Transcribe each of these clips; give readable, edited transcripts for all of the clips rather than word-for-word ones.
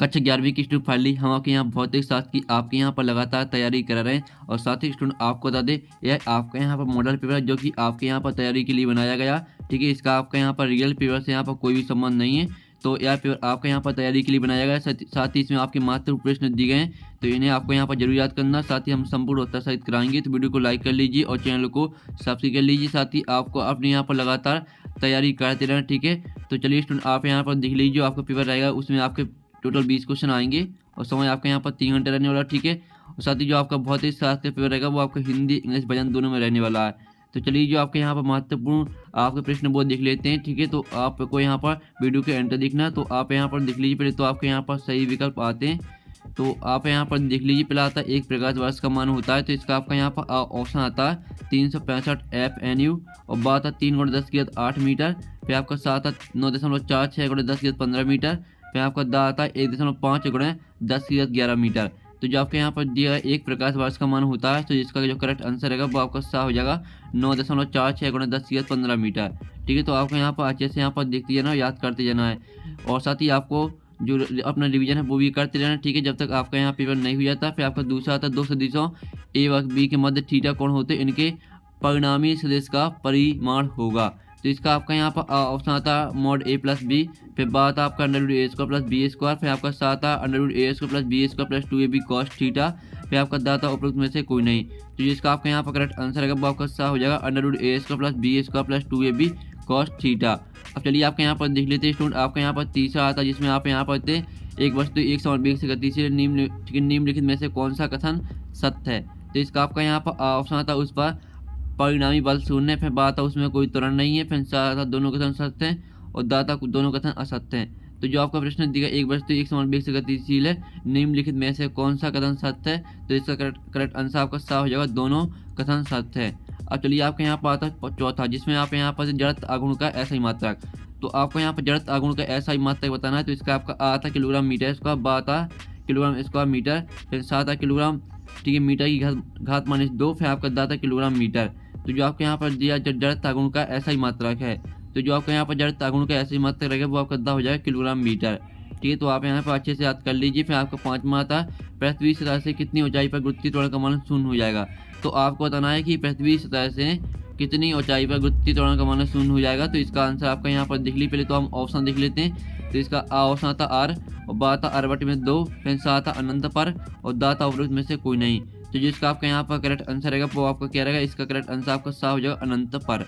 कक्षा 11वीं की स्टूडेंट फाइनली हम आपके यहाँ भौतिक शास्त्र की आपके यहाँ पर लगातार तैयारी करा रहे हैं। और साथ ही स्टूडेंट आपको बता दें, यह आपके यहाँ पर मॉडल पेपर है जो कि आपके यहाँ पर तैयारी के लिए बनाया गया। ठीक है, इसका आपका यहाँ पर रियल पेपर से यहाँ पर कोई भी संबंध नहीं है। तो यह पेपर आपके यहाँ पर तैयारी के लिए बनाया गया है। साथ ही इसमें आपके मात्र प्रश्न दिए गए हैं, तो इन्हें आपको यहाँ पर जरूर याद करना। साथ ही हम संपूर्ण उत्तर सहित कराएंगे, तो वीडियो को लाइक कर लीजिए और चैनल को सब्सक्राइब कर लीजिए। साथ ही आपको अपने यहाँ पर लगातार तैयारी करते रहना। ठीक है, तो चलिए स्टूडेंट आप यहाँ पर देख लीजिए, आपका पेपर रहेगा उसमें आपके टोटल 20 क्वेश्चन आएंगे और समय आपके यहाँ पर 3 घंटे रहने वाला। ठीक है, और साथ ही जो आपका भौतिक शास्त्र का पेपर रहेगा वो आपका हिंदी इंग्लिश वजन दोनों में रहने वाला है। तो चलिए जो आपके यहाँ पर महत्वपूर्ण आपके प्रश्न वो देख लेते हैं। ठीक है, तो आपको यहाँ पर वीडियो के एंड तक देखना है, तो आप यहाँ पर देख लीजिए। पहले तो आपके यहाँ पर सही विकल्प आते हैं, तो आप यहाँ पर देख लीजिए। पहला आता है एक प्रकाश वर्ष का मान होता है, तो इसका आपका यहाँ पर ऑप्शन आता है 365 FNU और बात है 3 × 10⁸ मीटर। फिर आपका 7 है 9.46 × 10⁻15 मीटर। फिर आपका दा आता है 1.5 × 10⁻11 मीटर। तो जो आपके यहाँ पर दिया है एक प्रकाश वर्ष का मान होता है, तो इसका जो करेक्ट आंसर रहेगा वो आपका सा हो जाएगा 9.46 × 10⁻15 मीटर। ठीक है, तो आपको यहाँ पर अच्छे से यहाँ पर देखते जाना, याद करते जाना है। और साथ ही आपको जो अपना रिवीजन है वो भी करते रहना। ठीक है, जब तक आपका यहाँ पेपर नहीं हो जाता। फिर आपका दूसरा आता है 2 सदिशों ए व बी के मध्य थीटा कोण होते इनके परिणामी सदिश का परिमाण होगा। तो इसका आपका यहाँ पर ऑप्शन आता है mod a+b। फिर बात आपका √a² + b²। फिर आपका साथ है √a² + b² + 2ab cos theta. फिर आपका दाता उपरोक्त में से कोई नहीं। तो जिसका आपका यहाँ पर करेक्ट आंसर है वो आपका सा हो जाएगा √a² + b² + 2ab cos theta. अब चलिए आपके यहाँ पर देख लेते हैं स्टूडेंट, आपका यहाँ पर तीसरा आता है जिसमें आप यहाँ पर एक वस्तु एक समान वेग से गति से निम्नलिखित में से कौन सा कथन सत्य है। तो इसका आपका यहाँ पर ऑप्शन आता है उस पर परिणामी बल शून्य। फिर बात है उसमें कोई त्वरण नहीं है। फिर साथ दोनों कथन सत्य हैं और दाता दोनों कथन असत्य हैं। तो जो आपका प्रश्न दिया एक वस्तु एक समान वेग से गतिशील है, निम्नलिखित में से कौन सा कथन सत्य है। तो इसका करेक्ट आंसर आपका सा हो जाएगा दोनों कथन सत्य है। अब चलिए आपके यहाँ पर आता है चौथा, जिसमें आप यहाँ पर जड़त्व आघूर्ण का ऐसा ही मात्रक। तो आपको यहाँ पर जड़त्व आघूर्ण का ऐसा ही मात्रक बताना है। तो इसका आपका आता किलोग्राम मीटर स्क्वायर, बात आ किलोग्राम स्क्वायर मीटर। फिर 7 किलोग्राम, ठीक है, मीटर की घात -2। फिर आपका दाता किलोग्राम मीटर। तो जो आपके यहाँ पर दिया जड़त्व आघूर्ण का ऐसा ही मात्रक है, तो जो आपका यहाँ पर जड़त्व आघूर्ण का ऐसा ही मात्रक रहेगा वो आपका दा हो जाएगा किलोग्राम मीटर। ठीक है, तो आप यहाँ पर अच्छे से याद कर लीजिए। फिर आपका 5वां आता है पृथ्वी सतह से कितनी ऊंचाई पर गुरुत्वीय त्वरण का मान 0 हो जाएगा। तो आपको बताना है कि पृथ्वी सतह से कितनी ऊंचाई पर गुरुत्वीय त्वरण का मान 0 हो जाएगा। तो इसका आंसर आपका यहाँ पर देख लीजिए। पहले तो हम ऑप्शन देख लेते हैं। तो इसका ऑप्शन आता आर और बात आर/2 में 2। फिर साथ अनंत पर और दाता उपरोक्त में से कोई नहीं। तो जिसका आपका यहाँ पर करेक्ट आंसर रहेगा वो आपका क्या रहेगा, इसका करेक्ट आंसर आपका सा हो जाएगा अनंत पर।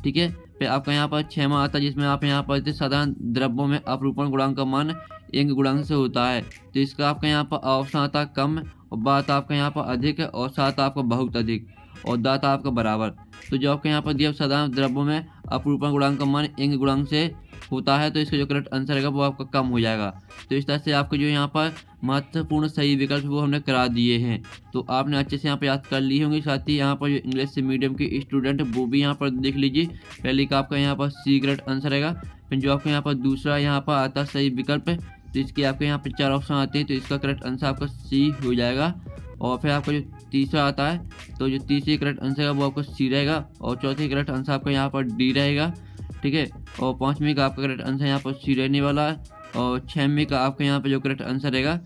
ठीक है, फिर आपका यहाँ पर 6वां आता है जिसमें आप यहाँ पर साधारण द्रव्यों में अपरूपण गुणांक का मान यंग गुणांक से होता है। तो इसका आपका यहाँ पर ऑप्शन आता है कम और बात आपका यहाँ पर अधिक है और साथ आपका बहुत अधिक और दाता आपका बराबर। तो जो आपके यहाँ पर दिया साधारण द्रव्यों में अपरूपण गुणांक का मान यंग गुणांक से होता है, तो इसका जो करेक्ट आंसर रहेगा वो आपका कम हो जाएगा। तो इस तरह से आपको जो यहाँ पर महत्वपूर्ण सही विकल्प वो हमने करा दिए हैं, तो आपने अच्छे से यहाँ पर याद कर लिए होंगे। साथ ही यहाँ पर जो इंग्लिश से मीडियम के स्टूडेंट वो भी यहाँ पर देख लीजिए। पहले का आपका यहाँ पर सी करेक्ट आंसर रहेगा। फिर जो आपको यहाँ पर दूसरा यहाँ पर आता है सही विकल्प, तो इसके आपके यहाँ पर 4 ऑप्शन आते हैं, तो इसका करेक्ट आंसर आपका सी हो जाएगा। और फिर आपका जो तीसरा आता है, तो जो तीसरी करेक्ट आंसर है वो आपका सी रहेगा और चौथे करेक्ट आंसर आपका यहाँ पर डी रहेगा। ठीक है, और 5वें का आपका करेक्ट आंसर यहाँ पर सी रहने वाला है और 6वें का आपका यहाँ पर जो करेक्ट आंसर रहेगा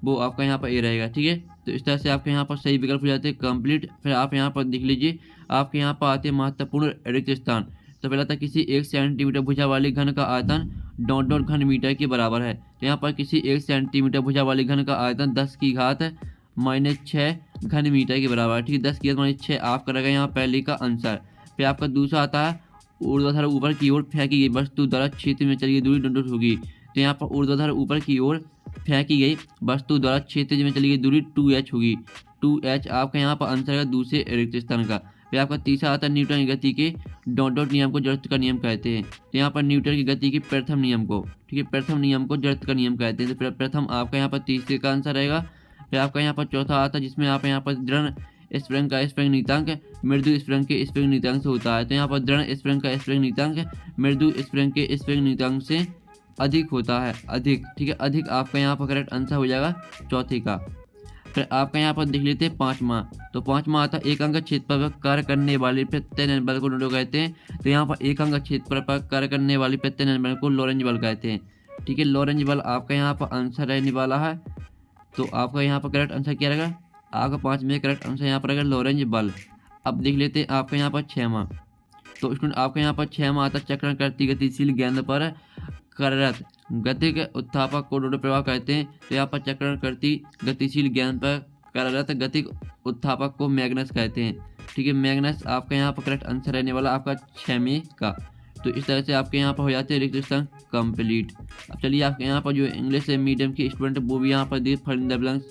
वो आपका यहाँ पर ए रहेगा। ठीक है, तो इस तरह से आपके यहाँ पर सही विकल्प हो जाते हैं कंप्लीट। फिर आप यहाँ पर देख लीजिए, आपके यहाँ पर आते हैं महत्वपूर्ण रिक्त स्थान। तो पहला था किसी 1 सेंटीमीटर भुजा वाली घन का आयतन डॉट घन मीटर के बराबर है। तो यहाँ पर किसी 1 सेंटीमीटर भुजा वाली घन का आयतन 10 की घात -6 घन मीटर के बराबर है। ठीक है, 10 की घात -6 आपका रहेगा यहाँ पहले का आंसर। फिर आपका दूसरा आता है ऊर्ध्वाधर ऊपर की ओर फेंकी गई वस्तु द्वारा क्षेत्र में चली गई दूरी डॉट होगी। तो यहाँ पर ऊर्ध्वाधर ऊपर की ओर फेंकी गई वस्तु द्वारा क्षेत्र में चली गई दूरी 2h होगी। 2h आपका यहाँ पर आंसर है दूसरे रिक्त स्थान का। फिर आपका तीसरा आता है न्यूटन की गति के डॉट नियम को जड़त्व का नियम कहते हैं। तो यहाँ पर न्यूटन की गति के प्रथम नियम को, ठीक है, प्रथम नियम को जड़त्व का नियम कहते हैं। तो प्रथम आपका यहाँ पर तीसरे का आंसर रहेगा। फिर आपका यहाँ पर चौथा आता है जिसमें आप यहाँ पर दृढ़ स्प्रिंग का स्प्रिंग नीतांक मृदु स्प्रिंग के स्प्रिंग नीतांक से होता है। तो यहाँ पर दृढ़ स्प्रिंग का स्प्रिंग नीतांक मृदु स्प्रिंग के स्प्रिंग नीतांक से अधिक होता है, अधिक। ठीक है, अधिक आपका यहाँ पर करेक्ट आंसर हो जाएगा चौथे का। फिर आपका यहाँ पर देख लेते हैं 5वां। तो 5वां आता है एक अंक क्षेत्रफल पर कार्य करने वाले प्रत्यय बल को नोडो कहते हैं। तो यहाँ पर एक अंक क्षेत्रफल पर कार्य करने वाले प्रत्यय बल को लोरेंज बल कहते हैं। ठीक है। लॉरेंज बल आपका यहाँ पर आंसर रहने वाला है। तो आपका यहाँ पर करेक्ट आंसर क्या रहेगा, आपका 5 में करेक्ट आंसर यहाँ पर रहेगा लॉरेंज बल। अब देख लेते हैं आपका यहाँ पर 6वां। तो स्टूडेंट आपका यहाँ पर 6वां आता चक्रण करती गतिशील गेंद पर कार्यरत गतिक उत्थापक को रोड प्रवाह कहते हैं। तो यहाँ पर चक्रण करती गतिशील गेंद पर कार्यरत गतिक उत्थापक को मैग्नस कहते हैं। ठीक है, मैग्नस आपका यहाँ पर करेक्ट आंसर रहने वाला आपका 6वें का। तो इस तरह से आपके यहाँ पर हो जाते हैं रिक्त स्थान कंप्लीट। अब चलिए आपके यहाँ पर जो इंग्लिश मीडियम के स्टूडेंट वो भी यहाँ पर फिल इन द ब्लैंक्स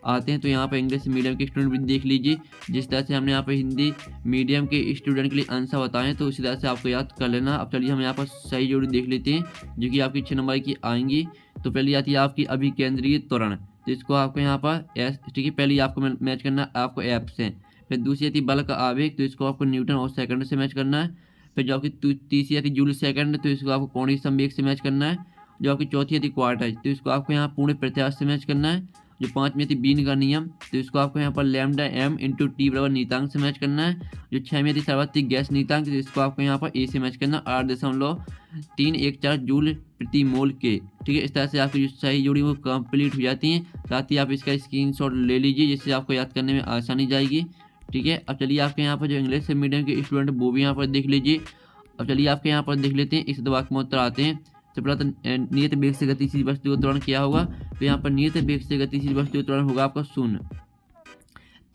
आते हैं। तो यहाँ पर इंग्लिश मीडियम के स्टूडेंट भी देख लीजिए, जिस तरह से हमने यहाँ पर हिंदी मीडियम के स्टूडेंट के लिए आंसर बताएं तो उसी तरह से आपको याद कर लेना। अब चलिए हम यहाँ पर सही जोड़ी देख लेते हैं जो कि आपकी 6 नंबर की आएंगी। तो पहली आती है आपकी अभिकेंद्रीय त्वरण, तो इसको आपको यहाँ पर एस, ठीक है, पहले आपको मैच करना है आपको एफ से। फिर दूसरी आती है बल का आवेग, तो इसको आपको न्यूटन और सेकंड से मैच करना है। फिर जो आपकी तीसरी आती है जूल सेकंड, तो इसको आपको कोणीय संवेग से मैच करना है। जो आपकी चौथी आती है क्वार्टाइज, तो इसको आपको यहाँ पूर्ण प्रत्याश से मैच करना है। जो 5वीं आती है बीन का नियम, तो इसको आपको यहाँ पर लैम्डा एम इंटू टी बराबर नीतांक से मैच करना है। जो 6वीं आती है सर्वाधिक गैस नीतांक, तो इसको आपको यहाँ पर ए से मैच करना 8.314 जूल प्रति मोल के। ठीक है, इस तरह से आपकी जो सही जोड़ी वो कंप्लीट हो जाती हैं। साथ ही आप इसका स्क्रीनशॉट ले लीजिए जिससे आपको याद करने में आसानी जाएगी। ठीक है, अब चलिए आपके यहाँ पर जो इंग्लिश मीडियम के स्टूडेंट वो भी यहाँ पर देख लीजिए। अब चलिए आपके यहाँ पर देख लेते हैं इस वाक्य में उत्तर आते हैं। तो पहला तो नियत वेग से गतिशील वस्तु का त्वरण क्या होगा, तो यहाँ पर नियत वेग से गतिशील वस्तु का त्वरण होगा आपका शून्य।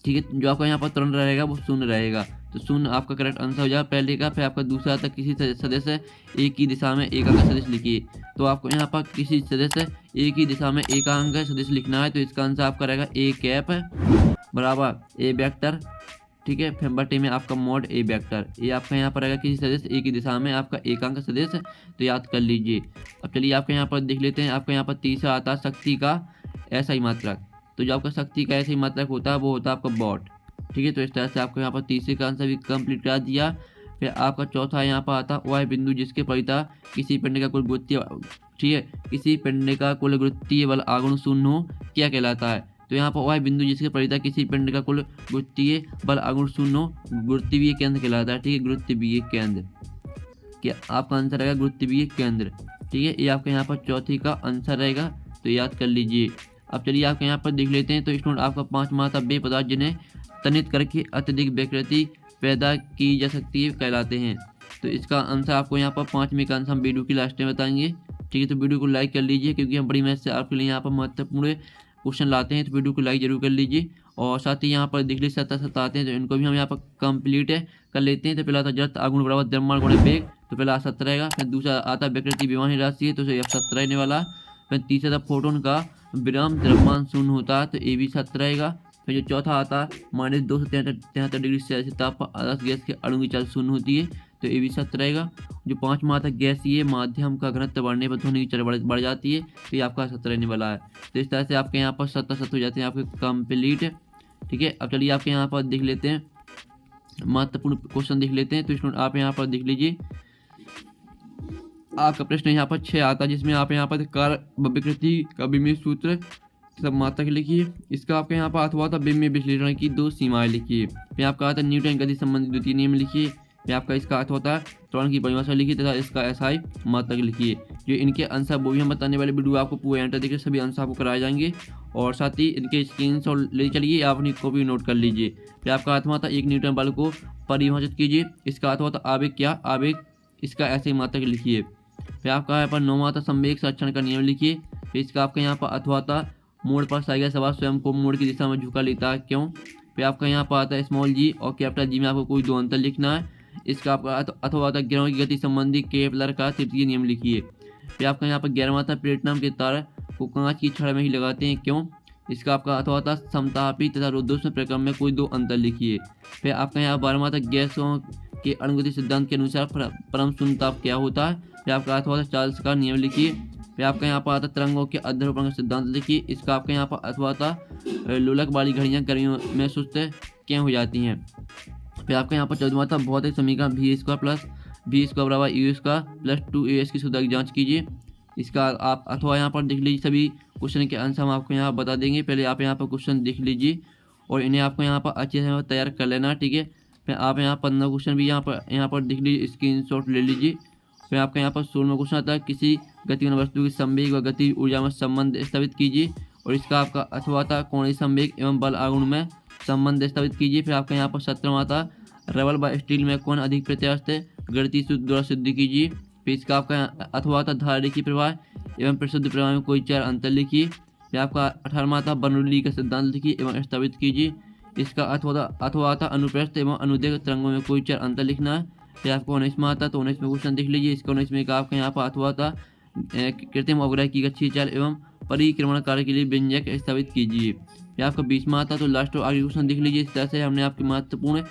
ठीक है, जो आपका यहाँ पर त्वरण रहेगा वो शून्य रहेगा, तो शून्य आपका करेक्ट आंसर हो जाएगा पहले का। फिर आपका दूसरा था किसी सदस्य एक ही दिशा में एकांक सदिश लिखिए, तो आपको यहाँ पर किसी सदस्य एक ही दिशा में एकांक सदिश लिखना है। तो इसका आंसर आपका रहेगा ए कैप बराबर ए वेक्टर। ठीक है, फिर बटे में आपका मॉड ए वेक्टर। ये आपका यहाँ पर रहेगा किसी सदस्य एक ही दिशा में आपका एकांक सदस्य, तो याद कर लीजिए। अब चलिए आपके यहाँ पर देख लेते हैं। आपका यहाँ पर तीसरा आता है शक्ति का SI मात्रक, तो जो आपका शक्ति का SI मात्रक होता है वो होता है आपका वॉट। ठीक है, तो इस तरह से आपको यहाँ पर तीसरे का आंसर भी कंप्लीट करा दिया। फिर आपका चौथा यहाँ पर आता वह बिंदु जिसके परितः किसी पिंड का कुल गुरुत्वीय, ठीक है, किसी पिंड का कुल गुरुत्वीय बल आगुण शून्य हो क्या कहलाता है। तो यहाँ पर वह बिंदु जिसके परितः किसी पिंड का कुल गुरुत्वीय बल आगुण शून्य हो गुरुत्वीय केंद्र कहलाता है। ठीक है, गुरुत्वीय केंद्र, क्या आपका आंसर रहेगा गुरुत्वीय केंद्र। ठीक है, ये आपका यहाँ पर चौथी का आंसर रहेगा, तो याद कर लीजिए। अब चलिए आपके यहाँ पर देख लेते हैं। तो स्टूडेंट आपका 5वां था वे पदार्थ जिन्हें तनित करके अत्यधिक विकृति पैदा की जा सकती है कहलाते हैं। तो इसका आंसर आपको यहाँ पर 5वें का आंसर हम वीडियो की लास्ट में बताएंगे। ठीक है, तो वीडियो को लाइक कर लीजिए क्योंकि हम बड़ी मेहनत से आपके लिए यहाँ पर महत्वपूर्ण क्वेश्चन लाते हैं, तो वीडियो को लाइक जरूर कर लीजिए। और साथ ही यहाँ पर देख लीजिए 7 आते हैं, तो इनको भी हम यहाँ पर कंप्लीट कर लेते हैं। तो पहला आता जड़त्व आगुण बराबर द्रव्यमान गुणा वेग, तो पहला 7 रहेगा। फिर दूसरा आता विकृति विमानी राशि है, तो F7 रहने वाला। फिर तीसरा था फोटोन का विराम द्रव्यमान शून्य होता है, तो ये भी 7 रहेगा। फिर जो चौथा आता -273 डिग्री सेल्सियस ताप पर आदर्श गैस के अणु की चाल शून्य होती है, तो ये भी 7 रहेगा। जो 5वां आता गैसीय माध्यम का घनत्व बढ़ने पर ध्वनि की चाल बढ़ जाती है, तो ये आपका 7 रहने वाला है। तो इस तरह से आपके यहाँ पर 7 हो जाते हैं आपके कंप्लीट। ठीक है, अब चलिए आपके यहाँ पर देख लेते हैं महत्वपूर्ण क्वेश्चन देख लेते हैं। तो स्टूडेंट आप यहाँ पर देख लीजिए, आपका प्रश्न यहाँ पर 6 आता है जिसमें आप यहाँ पर कार्य विकृति का विमीय सूत्र सब मात्रक लिखिए। इसका आपका यहाँ पर अथवा था विमीय विश्लेषण की 2 सीमाएं लिखिए। फिर आपका आता है न्यूटन गति संबंधी द्वितीय नियम लिखिए। फिर आपका इसका अर्थ होता है त्वरण की परिभाषा लिखिए तथा इसका SI मात्रक लिखिए। जो इनके आंसर वो भी हम बताने वाले वीडियो आपको पूरे एंटर देखिए, सभी आंसर आपको कराए जाएंगे। और साथ ही इनके स्क्रीनशॉट ले चलिए, आप अपनी कॉपी नोट कर लीजिए। फिर आपका अर्थ होता है 1 न्यूटन बल को परिभाषित कीजिए। इसका अर्थ होता है आवेग क्या आवेग, इसका SI मात्रक लिखिए। फिर आपका यहाँ पर 9वां था संवेग संरक्षण का नियम लिखिए। फिर इसका आपका यहाँ पर अथवा था मोड़ पर साइकिल सवार स्वयं को मोड़ की दिशा में झुका लेता है क्यों। फिर आपका यहाँ पर आता है स्मॉल g और कैपिटल G में आपको कोई 2 अंतर लिखना है। इसका आपका अथवा था गिरोह की गति संबंधी केपलर का तृतीय नियम लिखिए। फिर आपका यहाँ पर 11वां था प्लेटिनम के तार को कांच की छड़ में ही लगाते हैं क्यों। इसका आपका अथवा था समतापी तथा रुद्धोष्म प्रक्रम में कोई 2 अंतर लिखिए। फिर आपका यहाँ 12वां था गैसों के अणुगति सिद्धांत के अनुसार परम शून्य ताप क्या होता है। फिर आपका अथवा था चार्ल्स का नियम लिखिए। फिर आपका यहाँ पर आता तरंगों के अध्रुवण का सिद्धांत लिखिए। इसका आपका यहाँ पर अथवा था लोलक वाली घड़ियाँ गर्मियों में सुस्त क्यों हो जाती हैं। फिर आपका यहाँ पर 14वां था भौतिक समीकरण v² प्लस v² बराबर u² प्लस 2as की शुद्धता की जाँच कीजिए। इसका आप अथवा यहाँ पर देख लीजिए, सभी क्वेश्चन के आंसर हम आपको यहाँ बता देंगे। पहले आप यहाँ पर क्वेश्चन देख लीजिए और इन्हें आपको यहाँ पर अच्छे से तैयार कर लेना। ठीक है, फिर आप यहाँ 15 क्वेश्चन भी यहाँ पर देख लीजिए, स्क्रीनशॉट ले लीजिए फिर आपका यहाँ पर 16वां क्वेश्चन आता है, किसी गतिमान वस्तु की संवेग व गति ऊर्जा में संबंध स्थापित कीजिए, और इसका आपका अथवा आता कोणीय संवेग एवं बल आघूर्ण में संबंध स्थापित कीजिए। फिर आपका यहाँ पर 17वां आता रबड़ व स्टील में कौन अधिक प्रत्यास्थ है, गणितीय सूत्र द्वारा सिद्ध कीजिए। फिर इसका आपका अथवा आता धारेखीय प्रवाह एवं परिशुद्ध प्रवाह में कोई चार अंतर लिखिए। फिर आपका 18वां आता बर्नौली का सिद्धांत लिखिए एवं स्थापित कीजिए। इसका अथवा आता अनुप्रस्थ एवं अनुदैर्घ्य तरंगों में कोई चार अंतर लिखना है। फिर आपको 19वां आता तो 19वें क्वेश्चन देख लीजिए। इसका 19वें का आपका यहाँ पर अथवा आता कृत्रिम अवग्रह की गच्छी चाल एवं परिक्रमण कार्य के लिए व्यंजक स्थापित कीजिए। फिर आपका 20वां आता तो लास्ट और आगे क्वेश्चन देख लीजिए। इस तरह से हमने आपके महत्वपूर्ण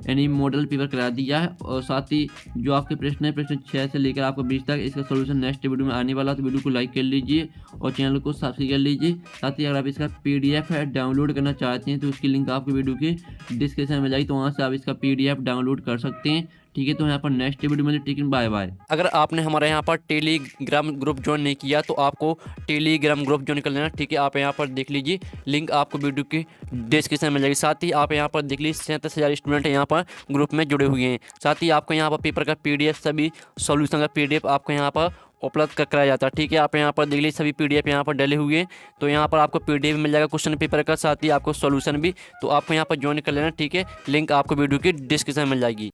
यानी मॉडल पेपर करा दिया है, और साथ ही जो आपके प्रश्न है प्रश्न 6 से लेकर आपको 20 तक, इसका सोल्यूशन नेक्स्ट वीडियो में आने वाला है। तो वीडियो को लाइक कर लीजिए और चैनल को सब्सक्राइब कर लीजिए। साथ ही अगर आप इसका PDF है डाउनलोड करना चाहते हैं तो उसकी लिंक आपको वीडियो के डिस्क्रिप्शन में जाएगी, तो वहाँ से आप इसका PDF डाउनलोड कर सकते हैं। ठीक है, तो यहाँ पर नेक्स्ट वीडियो में ठीक है, बाय बाय। अगर आपने हमारे यहाँ पर टेलीग्राम ग्रुप ज्वाइन नहीं किया तो आपको टेलीग्राम ग्रुप ज्वाइन कर लेना। ठीक है, आप यहाँ पर देख लीजिए, लिंक आपको वीडियो की डिस्क्रिप्शन में मिल जाएगी। साथ ही आप यहाँ पर देख लीजिए 37,000 स्टूडेंट यहाँ पर ग्रुप में जुड़े हुए हैं। साथ ही आपको यहाँ पर पेपर का PDF सभी सॉल्यूशन का PDF आपको यहाँ पर उपलब्ध कराया जाता है। ठीक है, आप यहाँ पर देख लीजिए सभी PDF यहाँ पर डले हुए हैं, तो यहाँ पर आपको PDF मिल जाएगा क्वेश्चन पेपर का, साथ ही आपको सॉल्यूशन भी। तो आपको यहाँ पर ज्वाइन कर लेना। ठीक है, लिंक आपको वीडियो की डिस्क्रिप्शन में मिल जाएगी।